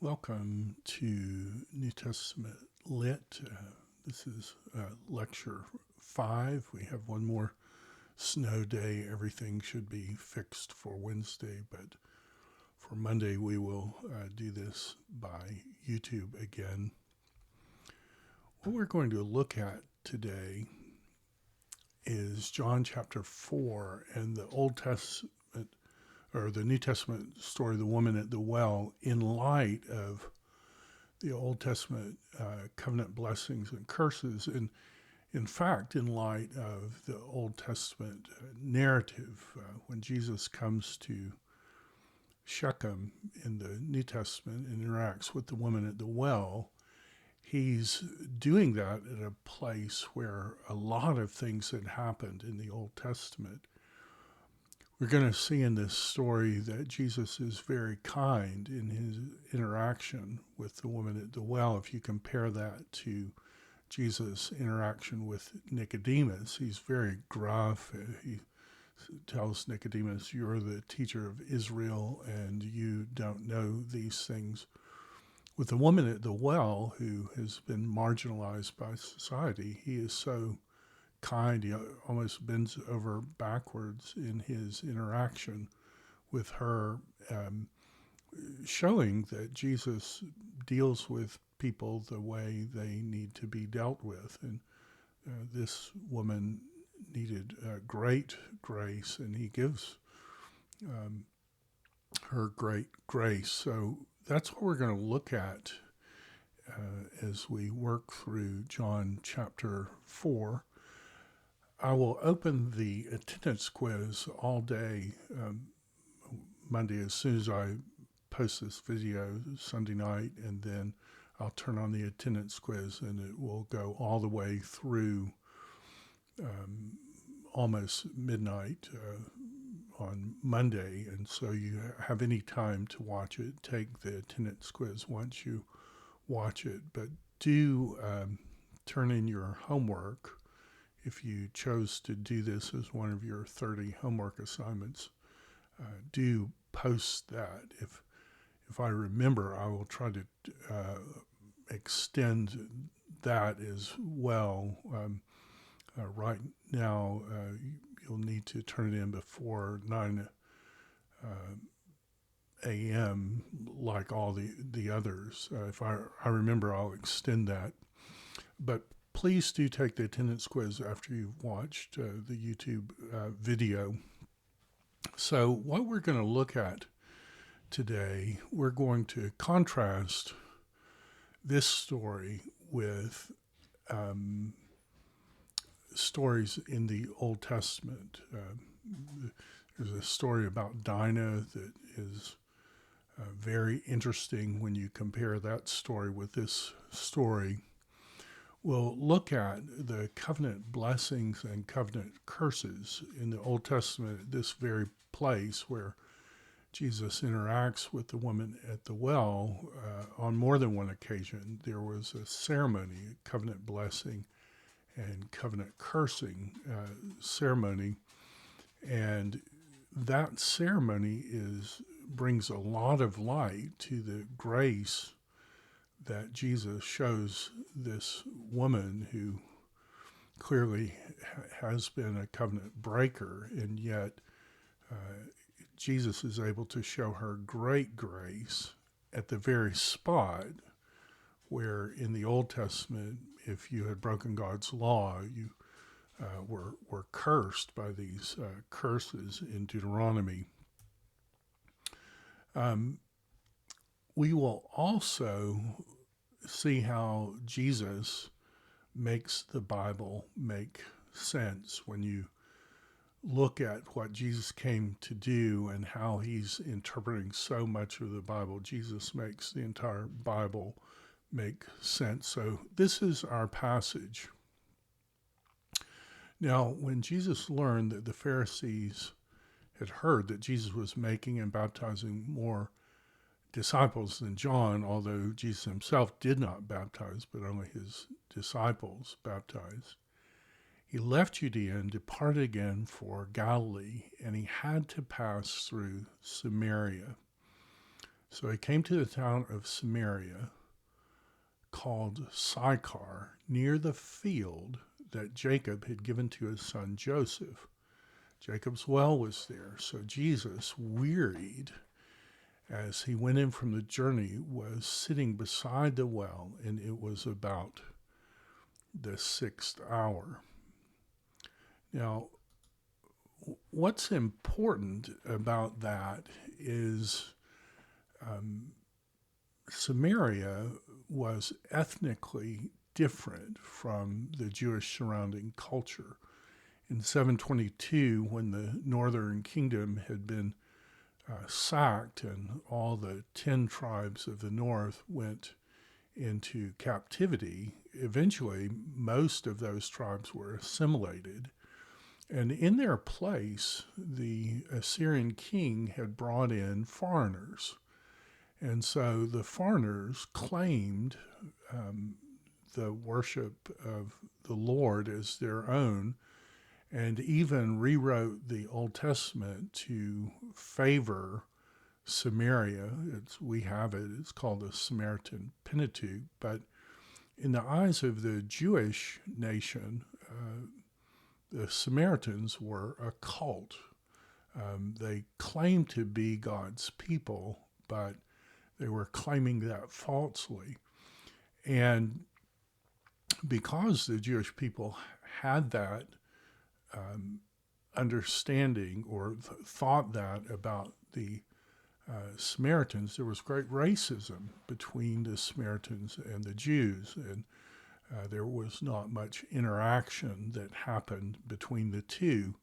Welcome to New Testament Lit. This is lecture 5. We have one more snow day. Everything should be fixed for Wednesday, but for Monday we will do this by YouTube again. What we're going to look at today is John chapter 4 and the Old Testament or the New Testament story, the woman at the well, in light of the Old Testament covenant blessings and curses, and in fact, in light of the Old Testament narrative, when Jesus comes to Shechem in the New Testament and interacts with the woman at the well, he's doing that at a place where a lot of things had happened in the Old Testament. We're going to see in this story that Jesus is very kind in his interaction with the woman at the well. If you compare that to Jesus' interaction with Nicodemus, he's very gruff. He tells Nicodemus, "You're the teacher of Israel and you don't know these things." With the woman at the well, who has been marginalized by society, he is so kind. He almost bends over backwards in his interaction with her, showing that Jesus deals with people the way they need to be dealt with. And this woman needed great grace, and he gives her great grace. So that's what we're going to look at as we work through John chapter 4. I will open the attendance quiz all day Monday as soon as I post this video Sunday night, and then I'll turn on the attendance quiz and it will go all the way through almost midnight on Monday. And so you have any time to watch it, take the attendance quiz once you watch it. But do turn in your homework. If you chose to do this as one of your 30 homework assignments, do post that. If I remember, I will try to extend that as well. Right now, you'll need to turn it in before 9 a.m. like all the others. If I remember, I'll extend that. But please do take the attendance quiz after you've watched the YouTube video. So what we're going to look at today, we're going to contrast this story with stories in the Old Testament. There's a story about Dinah that is very interesting when you compare that story with this story. We'll look at the covenant blessings and covenant curses in the Old Testament at this very place where Jesus interacts with the woman at the well on more than one occasion. There was a ceremony, a covenant blessing and covenant cursing ceremony, and that ceremony brings a lot of light to the grace that Jesus shows this woman who clearly has been a covenant breaker, and yet Jesus is able to show her great grace at the very spot where in the Old Testament, if you had broken God's law, you were cursed by these curses in Deuteronomy. We will also see how Jesus makes the Bible make sense when you look at what Jesus came to do and how he's interpreting so much of the Bible. Jesus makes the entire Bible make sense. So this is our passage. Now, when Jesus learned that the Pharisees had heard that Jesus was making and baptizing more disciples than John, although Jesus himself did not baptize, but only his disciples baptized, he left Judea and departed again for Galilee, and he had to pass through Samaria. So he came to the town of Samaria called Sychar, near the field that Jacob had given to his son Joseph. Jacob's well was there, so Jesus, wearied as he went in from the journey, was sitting beside the well, and it was about the sixth hour. Now, what's important about that is Samaria was ethnically different from the Jewish surrounding culture. In 722, when the northern kingdom had been sacked and all the 10 tribes of the north went into captivity, eventually most of those tribes were assimilated. And in their place, the Assyrian king had brought in foreigners. And so the foreigners claimed the worship of the Lord as their own, and even rewrote the Old Testament to favor Samaria. We have it, it's called the Samaritan Pentateuch. But in the eyes of the Jewish nation, the Samaritans were a cult. They claimed to be God's people, but they were claiming that falsely. And because the Jewish people had that understanding or thought that about the Samaritans, there was great racism between the Samaritans and the Jews, and there was not much interaction that happened between the two.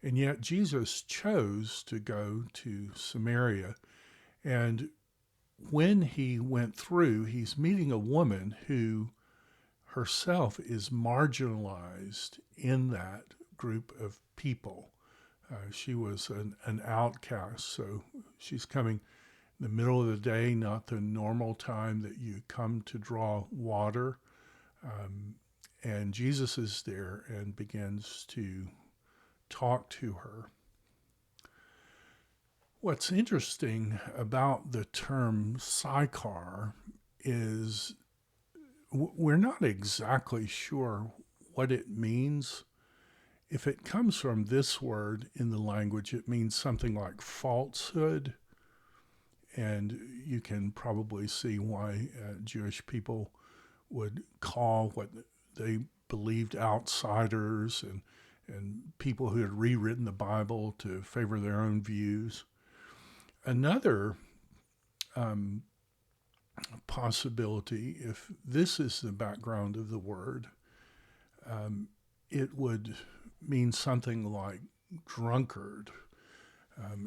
And yet Jesus chose to go to Samaria. And when he went through, he's meeting a woman who herself is marginalized in that group of people. She was an outcast, so she's coming in the middle of the day, not the normal time that you come to draw water. And Jesus is there and begins to talk to her. What's interesting about the term Sychar is we're not exactly sure what it means. If it comes from this word in the language, it means something like falsehood. And you can probably see why Jewish people would call what they believed outsiders and people who had rewritten the Bible to favor their own views. Another possibility, if this is the background of the word, it would mean something like drunkard.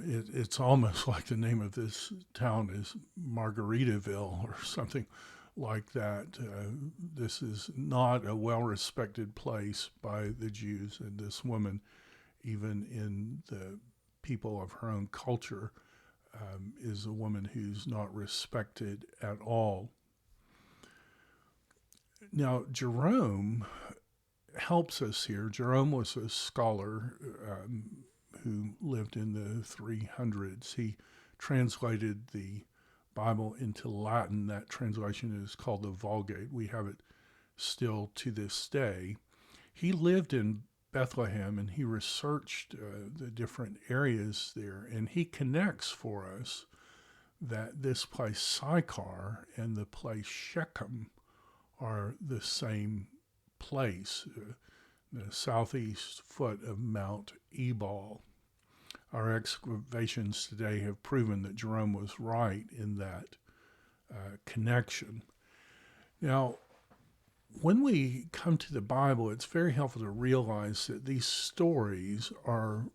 It's almost like the name of this town is Margaritaville or something like that. This is not a well-respected place by the Jews, and this woman, even in the people of her own culture, is a woman who's not respected at all. Now, Jerome helps us here. Jerome was a scholar who lived in the 300s. He translated the Bible into Latin. That translation is called the Vulgate. We have it still to this day. He lived in Bethlehem and he researched the different areas there, and he connects for us that this place Sychar and the place Shechem are the same place, the southeast foot of Mount Ebal. Our excavations today have proven that Jerome was right in that connection. Now, when we come to the Bible, it's very helpful to realize that these stories are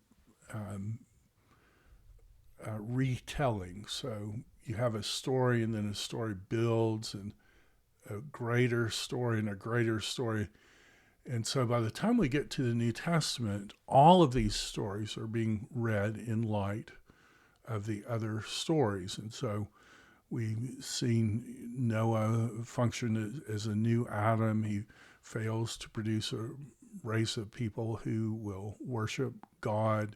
retelling. So you have a story, and then a story builds, and a greater story, and a greater story. And so by the time we get to the New Testament, all of these stories are being read in light of the other stories. And so we've seen Noah function as a new Adam. He fails to produce a race of people who will worship God.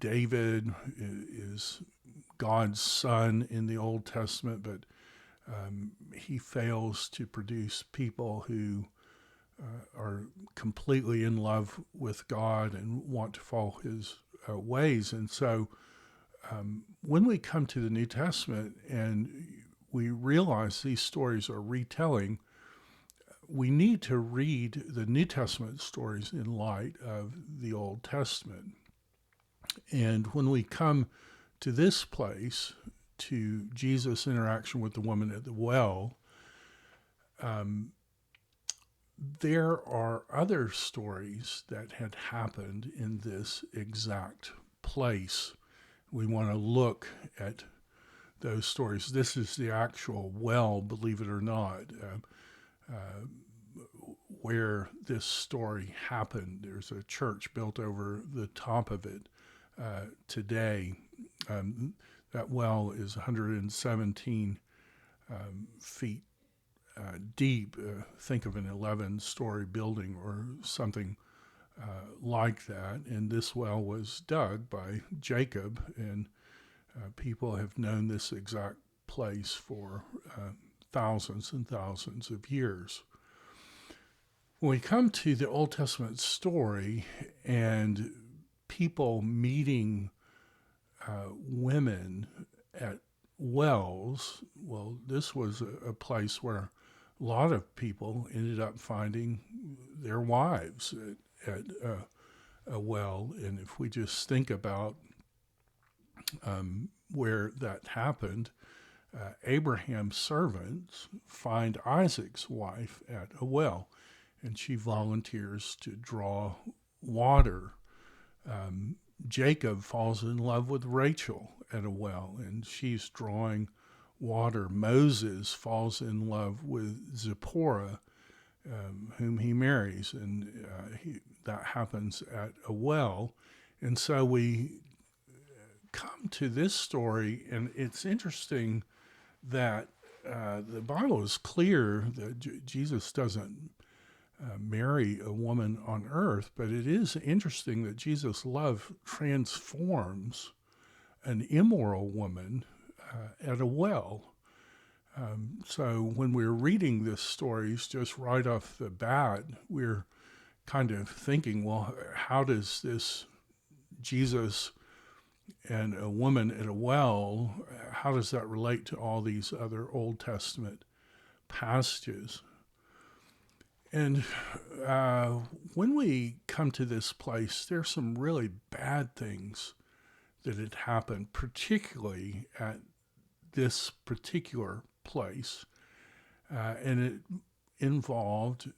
David is God's son in the Old Testament, but he fails to produce people who are completely in love with God and want to follow his ways. And so when we come to the New Testament and we realize these stories are retelling, we need to read the New Testament stories in light of the Old Testament. And when we come to this place, to Jesus' interaction with the woman at the well, there are other stories that had happened in this exact place. We want to look at those stories. This is the actual well, believe it or not, where this story happened. There's a church built over the top of it today. That well is 117 feet deep. Think of an 11-story building or something like that. And this well was dug by Jacob, and people have known this exact place for thousands and thousands of years. When we come to the Old Testament story and people meeting women at wells, well, this was a place where a lot of people ended up finding their wives at a well. And if we just think about where that happened, Abraham's servants find Isaac's wife at a well, and she volunteers to draw water. Jacob falls in love with Rachel at a well, and she's drawing water. Moses falls in love with Zipporah, whom he marries, and that happens at a well. And so we come to this story, and it's interesting that the Bible is clear that Jesus doesn't marry a woman on earth, but it is interesting that Jesus' love transforms an immoral woman at a well. So when we're reading this stories, just right off the bat, we're kind of thinking, well, how does this Jesus and a woman at a well, how does that relate to all these other Old Testament passages? And when we come to this place, there's some really bad things that had happened, particularly at this particular place. And it involved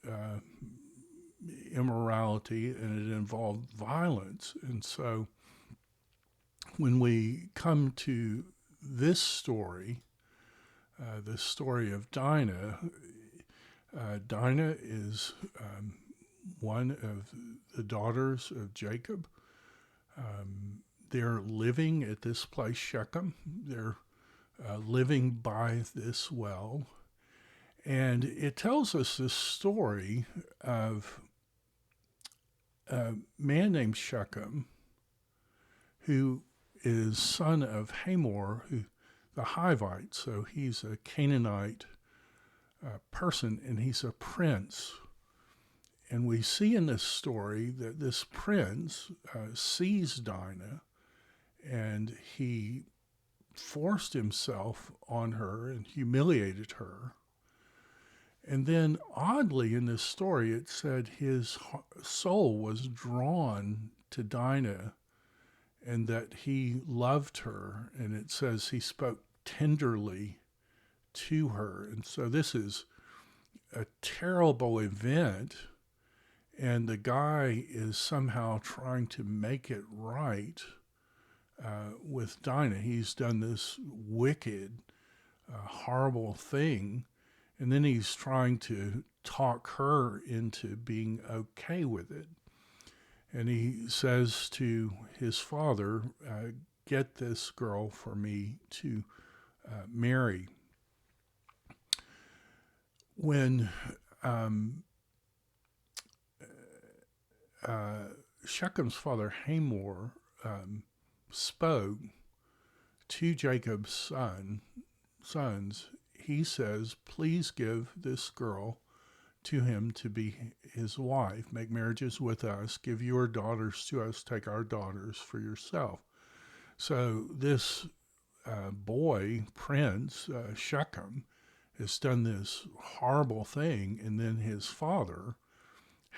immorality, and it involved violence. And so when we come to this story, the story of Dinah, Dinah is one of the daughters of Jacob. They're living at this place, Shechem. They're living by this well. And it tells us this story of a man named Shechem, who is son of Hamor, the Hivite. So he's a Canaanite person, and he's a prince. And we see in this story that this prince sees Dinah, and he forced himself on her and humiliated her. And then, oddly, in this story, it said his soul was drawn to Dinah and that he loved her. And it says he spoke tenderly to her. And so this is a terrible event. And the guy is somehow trying to make it right with Dinah. He's done this wicked, horrible thing. And then he's trying to talk her into being okay with it. And he says to his father, get this girl for me to marry. When Shechem's father, Hamor, spoke to Jacob's sons, he says, please give this girl to him to be his wife, make marriages with us, give your daughters to us, take our daughters for yourself. So this boy, Prince Shechem, has done this horrible thing, and then his father,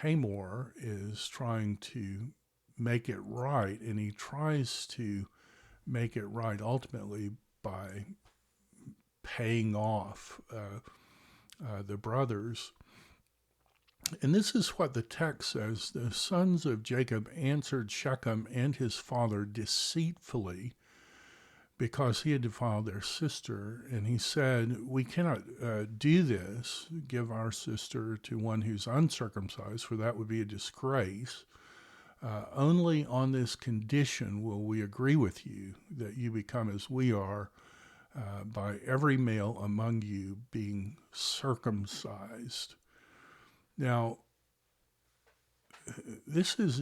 Hamor, is trying to make it right, and he tries to make it right ultimately by paying off the brothers. And this is what the text says. The sons of Jacob answered Shechem and his father deceitfully because he had defiled their sister. And he said, we cannot do this, give our sister to one who's uncircumcised, for that would be a disgrace. Only on this condition will we agree with you, that you become as we are, by every male among you being circumcised. Now, this is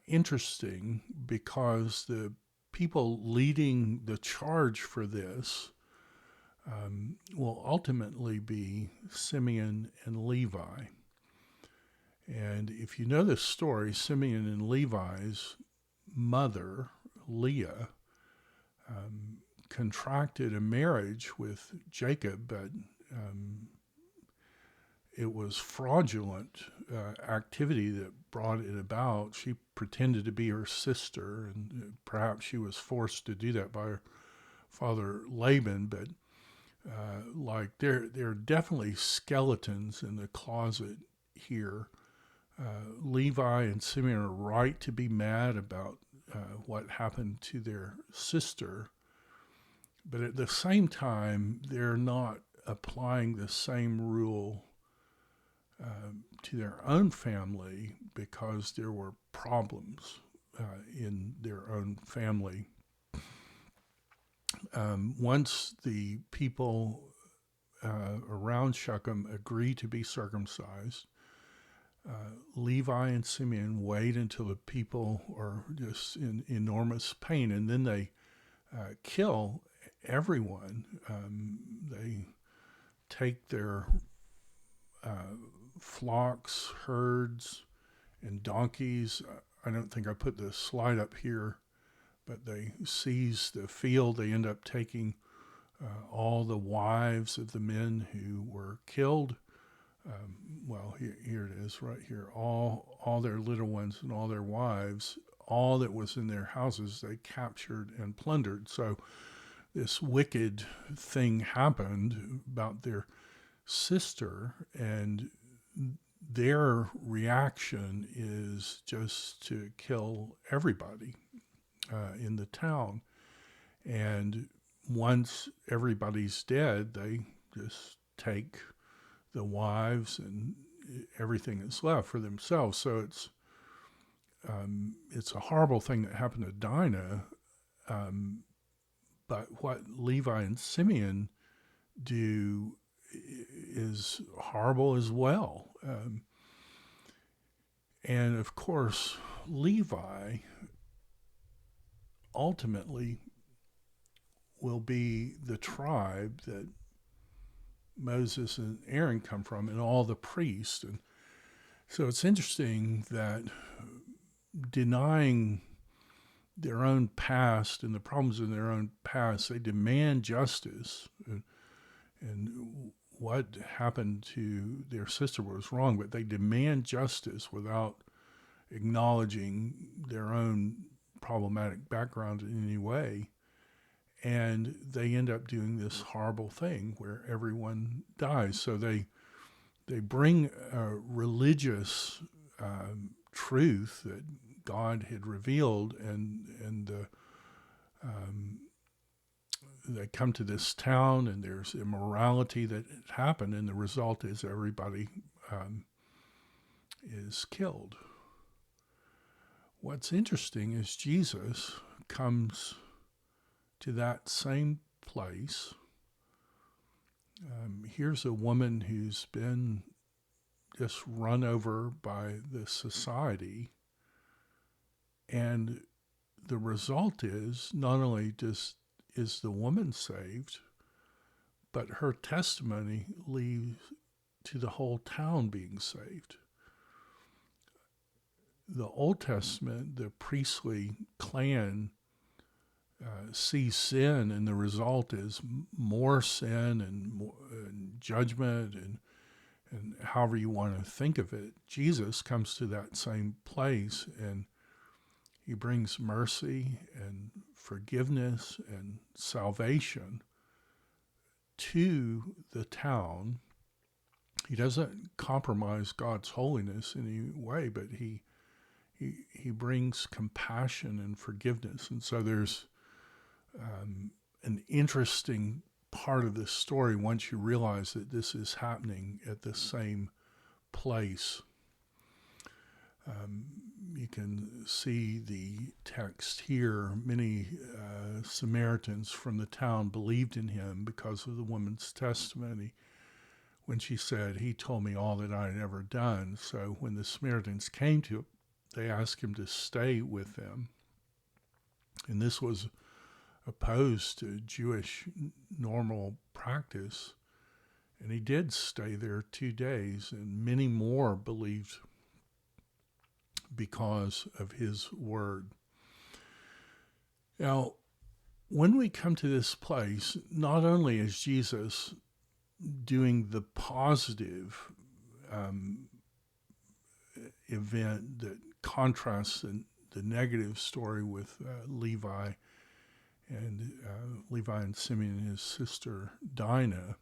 interesting because the people leading the charge for this will ultimately be Simeon and Levi. And if you know this story, Simeon and Levi's mother, Leah, contracted a marriage with Jacob, but it was fraudulent activity that brought it about. She pretended to be her sister, and perhaps she was forced to do that by her father Laban. But there are definitely skeletons in the closet here. Levi and Simeon are right to be mad about what happened to their sister, but at the same time, they're not applying the same rule to their own family because there were problems in their own family. Once the people around Shechem agree to be circumcised, Levi and Simeon wait until the people are just in enormous pain, and then they kill everyone. They take their flocks, herds, and donkeys. I don't think I put the slide up here, but they seize the field. They end up taking all the wives of the men who were killed. Here it is right here. All their little ones and all their wives, all that was in their houses, they captured and plundered. So this wicked thing happened about their sister, and their reaction is just to kill everybody in the town. And once everybody's dead, they just take the wives and everything that's left for themselves. So it's a horrible thing that happened to Dinah. But what Levi and Simeon do is horrible as well. And of course, Levi ultimately will be the tribe that Moses and Aaron come from, and all the priests. And so it's interesting that denying their own past and the problems in their own past, they demand justice. And what happened to their sister was wrong, but they demand justice without acknowledging their own problematic background in any way. And they end up doing this horrible thing where everyone dies. So they bring a religious truth that God had revealed, and they come to this town, and there's immorality that happened, and the result is everybody is killed. What's interesting is Jesus comes to that same place. Here's a woman who's been just run over by the society, and the result is not only is the woman saved, but her testimony leads to the whole town being saved. The Old Testament, the priestly clan sees sin, and the result is more sin and judgment and however you want to think of it. Jesus comes to that same place, and he brings mercy and forgiveness and salvation to the town. He doesn't compromise God's holiness in any way, but he brings compassion and forgiveness. And so there's an interesting part of this story once you realize that this is happening at the same place. You can see the text here. Many Samaritans from the town believed in him because of the woman's testimony when she said, "He told me all that I had ever done." So when the Samaritans came to him, they asked him to stay with them. And this was opposed to Jewish normal practice. And he did stay there 2 days, and many more believed because of his word. Now, when we come to this place, not only is Jesus doing the positive event that contrasts the negative story with Levi and Simeon and his sister Dinah,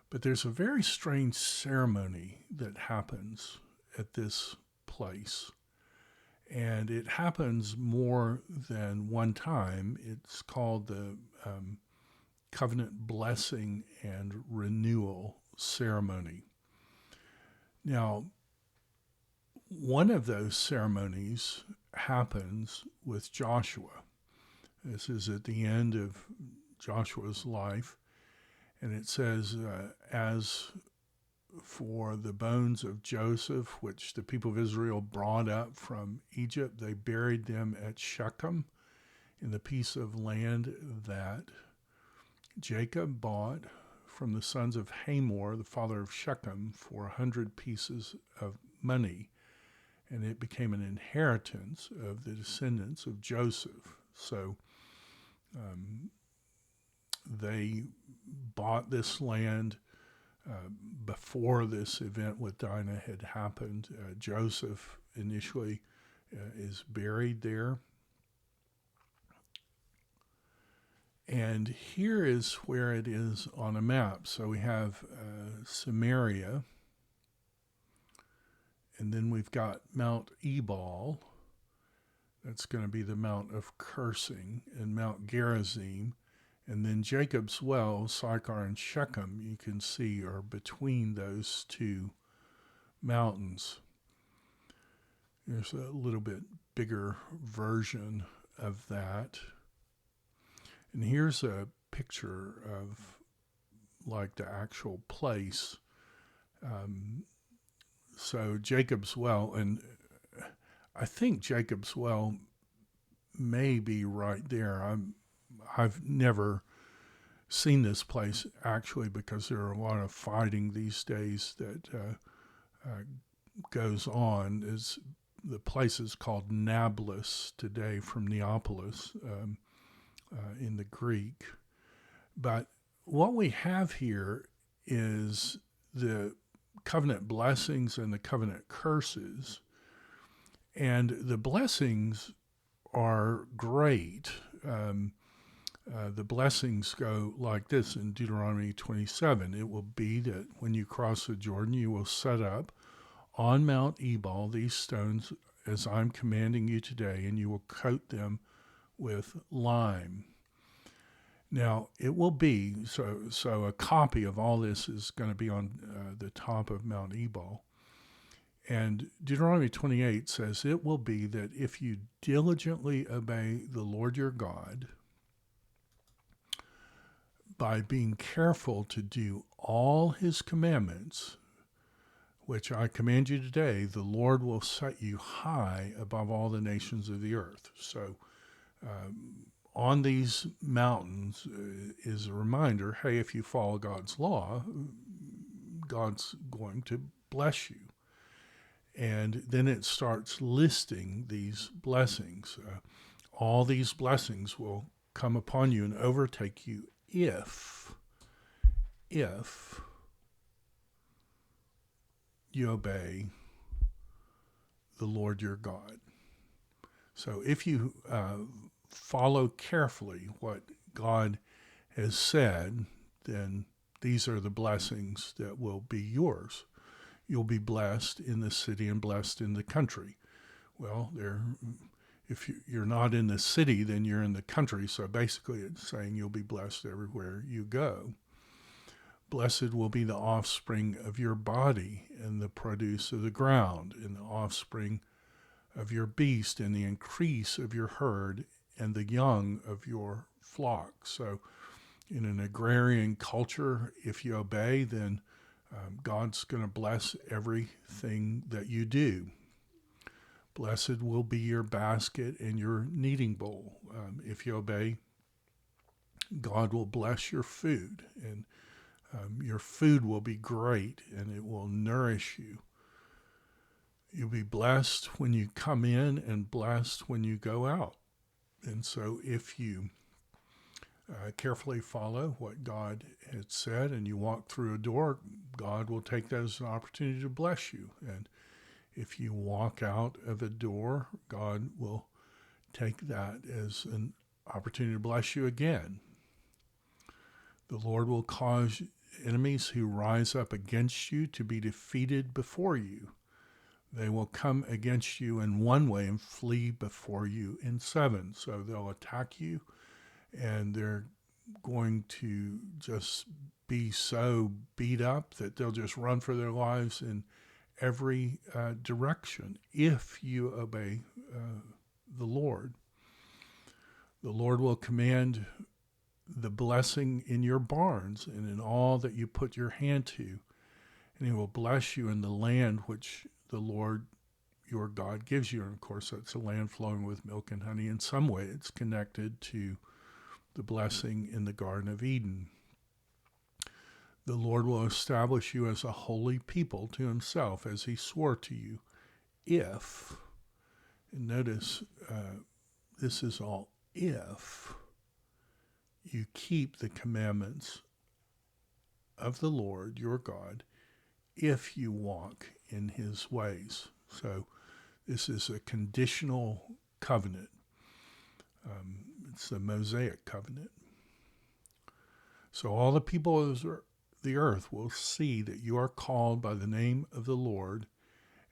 but there's a very strange ceremony that happens at this place. And it happens more than one time. It's called the covenant blessing and renewal ceremony. Now, one of those ceremonies happens with Joshua. This is at the end of Joshua's life. And it says, as for the bones of Joseph, which the people of Israel brought up from Egypt, they buried them at Shechem in the piece of land that Jacob bought from the sons of Hamor, the father of Shechem, for 100 pieces of money. And it became an inheritance of the descendants of Joseph. So they bought this land before this event with Dinah had happened. Joseph initially is buried there. And here is where it is on a map. So we have Samaria, and then we've got Mount Ebal. That's going to be the Mount of Cursing, and Mount Gerizim. And then Jacob's well, Sychar and Shechem, you can see are between those two mountains. There's a little bit bigger version of that. And here's a picture of like the actual place. So Jacob's well, and I think Jacob's well may be right there. I've never seen this place actually, because there are a lot of fighting these days that goes on. The place is called Nablus today, from Neapolis in the Greek. But what we have here is the covenant blessings and the covenant curses. And the blessings are great. The blessings go like this in Deuteronomy 27. It will be that when you cross the Jordan, you will set up on Mount Ebal these stones as I'm commanding you today, and you will coat them with lime. Now, it will be, so a copy of all this is going to be on the top of Mount Ebal. And Deuteronomy 28 says, it will be that if you diligently obey the Lord your God, by being careful to do all his commandments, which I command you today, the Lord will set you high above all the nations of the earth. So On these mountains is a reminder, hey, if you follow God's law, God's going to bless you. And then it starts listing these blessings. All these blessings will come upon you and overtake you if you obey the Lord your God. So if you follow carefully what God has said, then these are the blessings that will be yours. You'll be blessed in the city and blessed in the country. Well, if you're not in the city, then you're in the country. So basically it's saying you'll be blessed everywhere you go. Blessed will be the offspring of your body and the produce of the ground and the offspring of your beast and the increase of your herd and the young of your flock. So in an agrarian culture, if you obey, then God's going to bless everything that you do. Blessed will be your basket and your kneading bowl. If you obey, God will bless your food, and your food will be great, and it will nourish you. You'll be blessed when you come in and blessed when you go out. And so if you carefully follow what God had said and you walk through a door, God will take that as an opportunity to bless you. And if you walk out of a door, God will take that as an opportunity to bless you again. The Lord will cause enemies who rise up against you to be defeated before you. They will come against you in one way and flee before you in seven. So they'll attack you, and they're going to just be so beat up that they'll just run for their lives in every direction if you obey the Lord. The Lord will command the blessing in your barns and in all that you put your hand to, and he will bless you in the land which the Lord your God gives you. And of course, that's a land flowing with milk and honey. In some way, it's connected to the blessing in the Garden of Eden. The Lord will establish you as a holy people to himself, as he swore to you, if, and notice this is all if, you keep the commandments of the Lord your God, if you walk in his ways. So this is a conditional covenant. It's the Mosaic covenant. So all the people of the earth will see that you are called by the name of the Lord,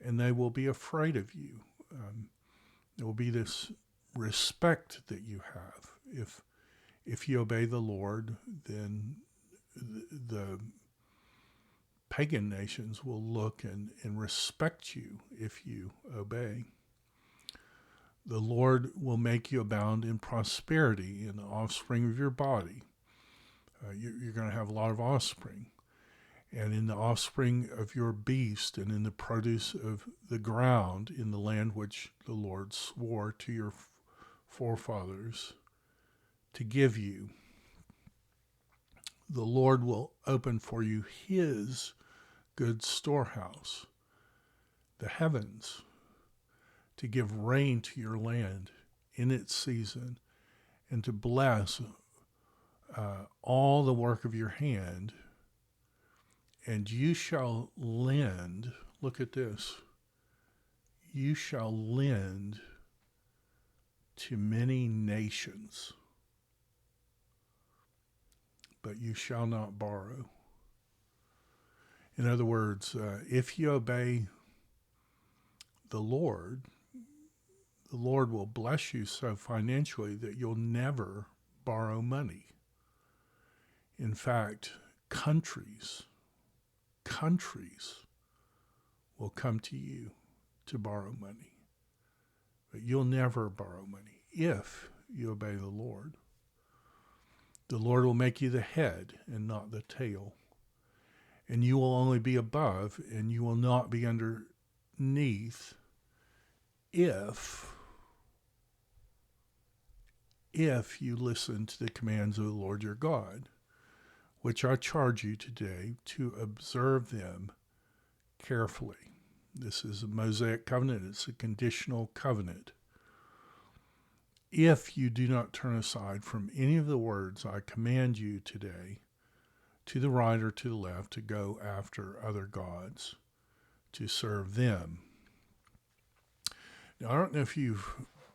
and they will be afraid of you. There will be this respect that you have. If you obey the Lord, then the pagan nations will look and respect you if you obey. The Lord will make you abound in prosperity in the offspring of your body. You're going to have a lot of offspring. And in the offspring of your beast and in the produce of the ground in the land which the Lord swore to your forefathers to give you. The Lord will open for you his good storehouse, the heavens, to give rain to your land in its season, and to bless all the work of your hand. And you shall lend, look at this, you shall lend to many nations, but you shall not borrow. In other words, if you obey the Lord will bless you so financially that you'll never borrow money. In fact, countries will come to you to borrow money. But you'll never borrow money if you obey the Lord. The Lord will make you the head and not the tail. And you will only be above and you will not be underneath if if you listen to the commands of the Lord your God, which I charge you today to observe them carefully. This is a Mosaic covenant. It's a conditional covenant. If you do not turn aside from any of the words I command you today, to the right or to the left, to go after other gods, to serve them. Now, I don't know if you've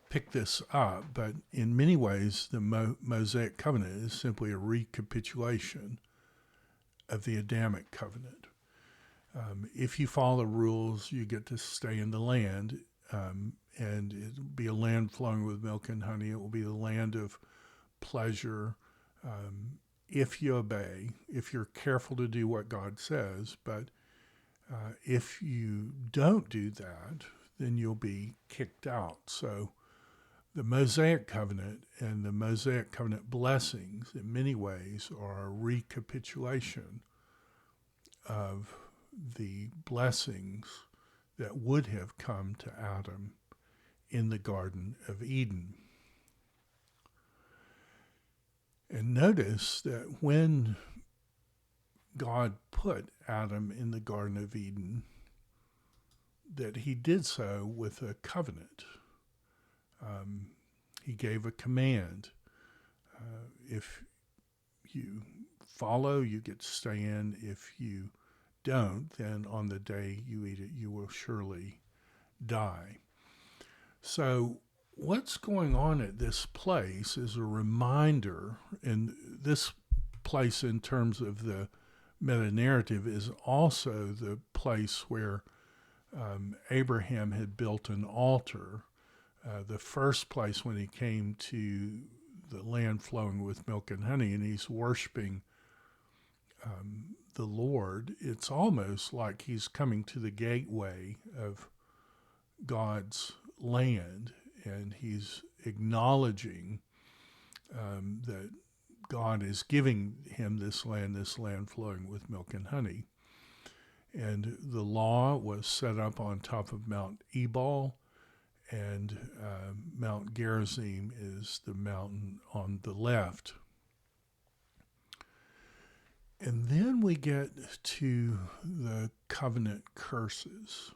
picked this up, but in many ways, the Mosaic covenant is simply a recapitulation of the Adamic covenant. If you follow the rules, you get to stay in the land, and it'll be a land flowing with milk and honey. It will be the land of pleasure. If you obey, if you're careful to do what God says, but if you don't do that, then you'll be kicked out. So the Mosaic covenant and the Mosaic covenant blessings in many ways are a recapitulation of the blessings that would have come to Adam in the Garden of Eden. And notice that when God put Adam in the Garden of Eden, that he did so with a covenant. He gave a command. If you follow, you get to stay in. If you don't, then on the day you eat it, you will surely die. So what's going on at this place is a reminder, and this place in terms of the meta-narrative is also the place where Abraham had built an altar. The first place when he came to the land flowing with milk and honey, and he's worshiping the Lord, it's almost like he's coming to the gateway of God's land, and he's acknowledging that God is giving him this land flowing with milk and honey. And the law was set up on top of Mount Ebal, and Mount Gerizim is the mountain on the left. And then we get to the covenant curses.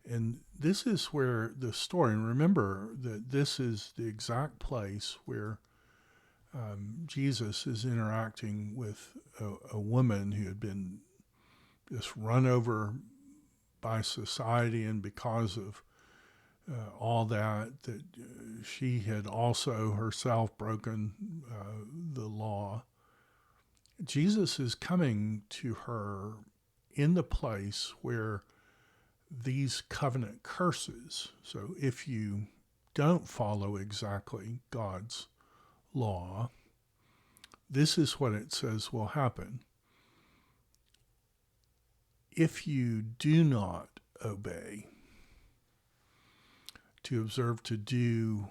And this is where the story, and remember that this is the exact place where Jesus is interacting with a woman who had been just run over by society, and because of all that she had also herself broken the law. Jesus is coming to her in the place where these covenant curses, so if you don't follow exactly God's law, this is what it says will happen. If you do not obey, to observe to do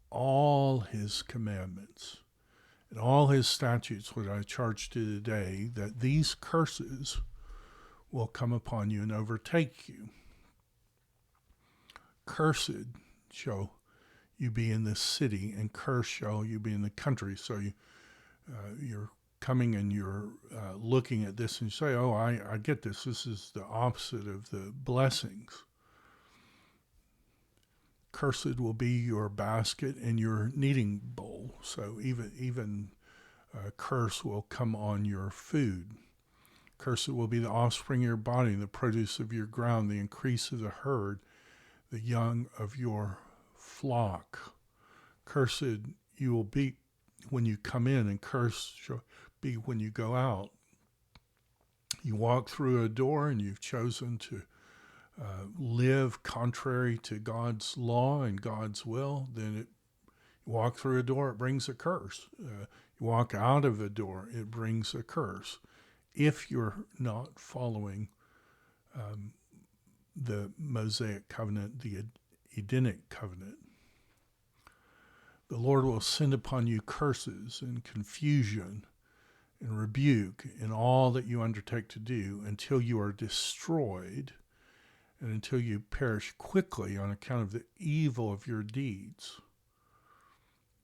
all his commandments and all his statutes, which I charge to today, that these curses will come upon you and overtake you. Cursed shall you be in this city, and cursed shall you be in the country. So you're coming and you're looking at this and you say, oh, I get this. This is the opposite of the blessings. Cursed will be your basket and your kneading bowl. So even curse will come on your food. Cursed will be the offspring of your body, the produce of your ground, the increase of the herd, the young of your flock. Cursed you will be when you come in, and cursed shall be when you go out. You walk through a door and you've chosen to live contrary to God's law and God's will, then you walk through a door, it brings a curse. You walk out of a door, it brings a curse. If you're not following the Mosaic covenant, the Edenic covenant, the Lord will send upon you curses and confusion and rebuke in all that you undertake to do until you are destroyed and until you perish quickly on account of the evil of your deeds.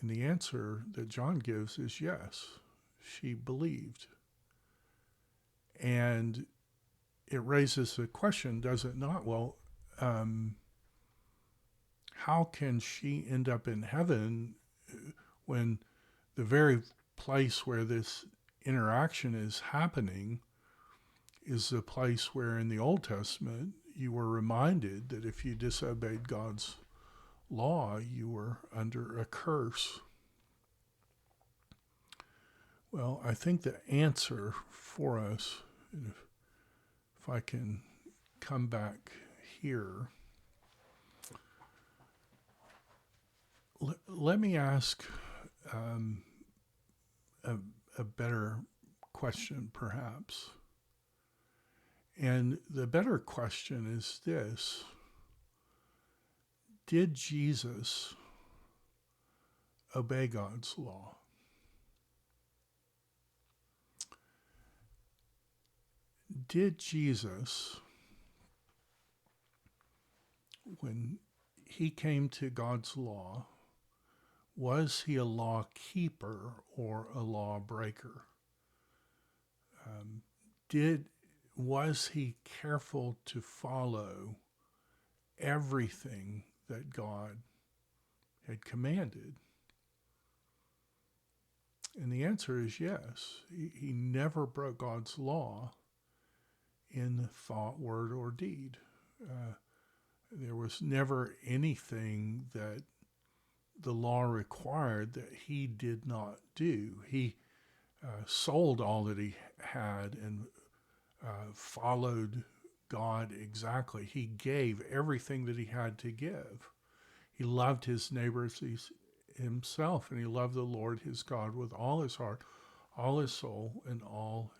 And the answer that John gives is yes, she believed. And it raises the question, does it not? Well, how can she end up in heaven when the very place where this interaction is happening is the place where in the Old Testament you were reminded that if you disobeyed God's law, you were under a curse? Well, I think the answer for us, if I can come back here, let me ask a better question, perhaps. And the better question is this: did Jesus obey God's law? Did Jesus, when he came to God's law, was he a law keeper or a law breaker? Was he careful to follow everything that God had commanded? And the answer is yes. He never broke God's law in thought, word, or deed. There was never anything that the law required that he did not do. He sold all that he had and followed God exactly. He gave everything that he had to give. He loved his neighbors himself, and he loved the Lord his God with all his heart, all his soul, and all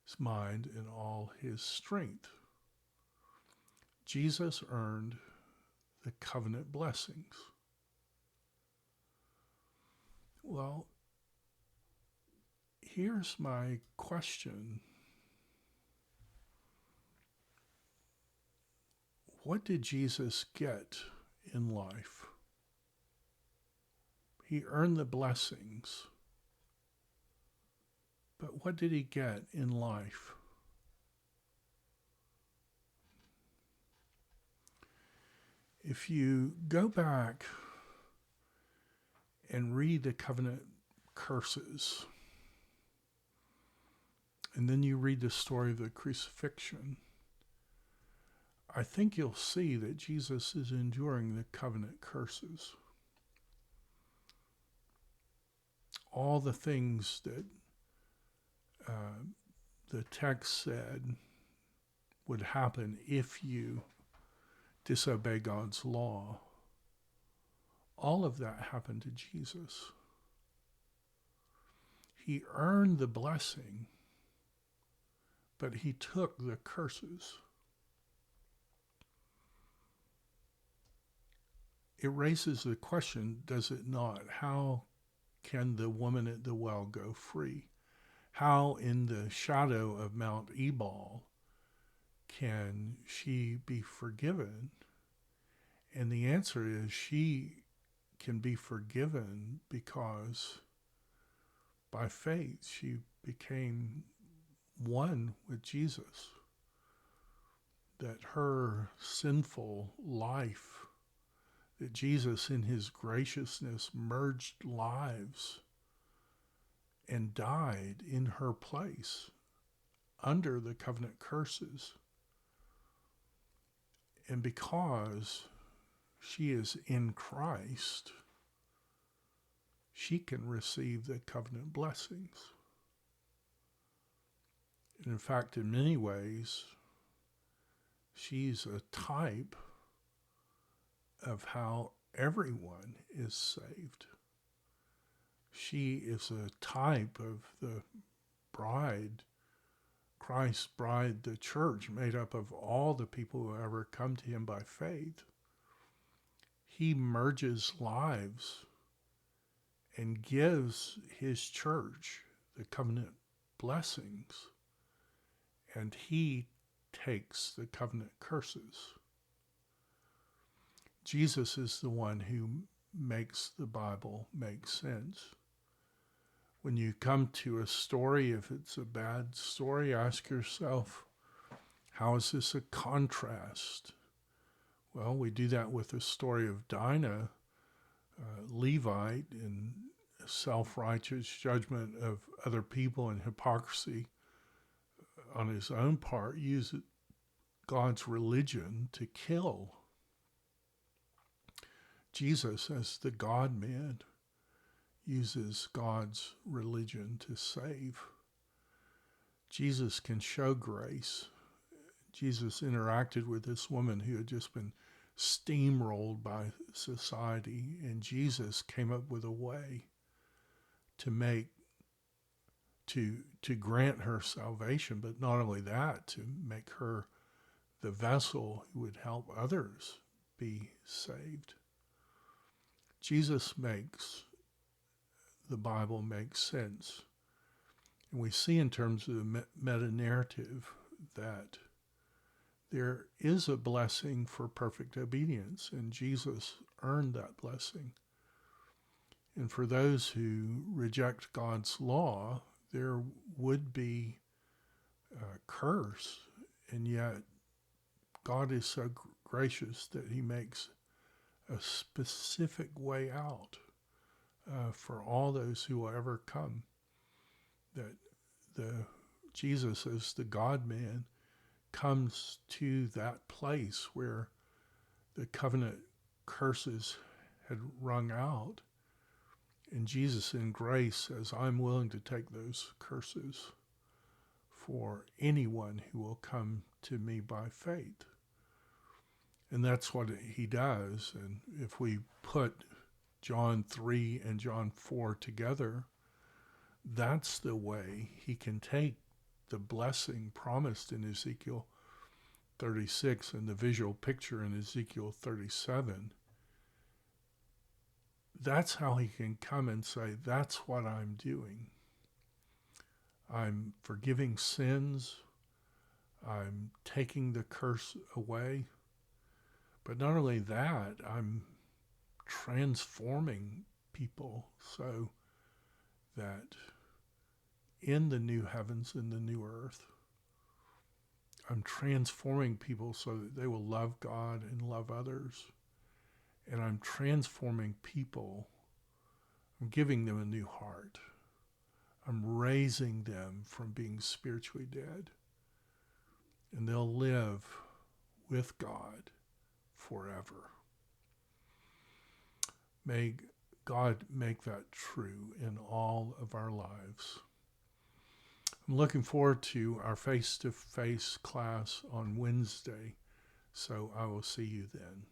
his mind, and all his strength. Jesus earned the covenant blessings. Well, here's my question. What did Jesus get in life? He earned the blessings. But what did he get in life? If you go back and read the covenant curses, and then you read the story of the crucifixion, I think you'll see that Jesus is enduring the covenant curses. All the things that the text said would happen if you disobey God's law, all of that happened to Jesus. He earned the blessing, but he took the curses. It raises the question, does it not? How can the woman at the well go free? How in the shadow of Mount Ebal can she be forgiven? And the answer is she can be forgiven because by faith she became one with Jesus. That her sinful life, that Jesus in his graciousness merged lives and died in her place under the covenant curses. And because she is in Christ, she can receive the covenant blessings. And in fact, in many ways, she's a type of how everyone is saved. She is a type of the bride, Christ's bride, the church, made up of all the people who ever come to him by faith. He merges lives and gives his church the covenant blessings, and he takes the covenant curses. Jesus is the one who makes the Bible make sense. When you come to a story, if it's a bad story, ask yourself, how is this a contrast? Well, we do that with the story of Dinah, Levite, in self-righteous judgment of other people and hypocrisy on his own part, uses God's religion to kill. Jesus, as the God-man, uses God's religion to save. Jesus can show grace. Jesus interacted with this woman who had just been steamrolled by society, and Jesus came up with a way to grant her salvation, but not only that, to make her the vessel who would help others be saved. Jesus makes the Bible make sense. And we see in terms of the meta-narrative that there is a blessing for perfect obedience, and Jesus earned that blessing. And for those who reject God's law, there would be a curse, and yet God is so gracious that he makes a specific way out for all those who will ever come. That Jesus, as the God-man, comes to that place where the covenant curses had rung out, and Jesus in grace says, I'm willing to take those curses for anyone who will come to me by faith. And that's what he does. And if we put John 3 and John 4 together, that's the way he can take the blessing promised in Ezekiel 36 and the visual picture in Ezekiel 37. That's how he can come and say, that's what I'm doing. I'm forgiving sins. I'm taking the curse away. But not only that, I'm transforming people so that in the new heavens and the new earth, I'm transforming people so that they will love God and love others. And I'm transforming people. I'm giving them a new heart. I'm raising them from being spiritually dead. And they'll live with God forever. May God make that true in all of our lives. I'm looking forward to our face-to-face class on Wednesday, so I will see you then.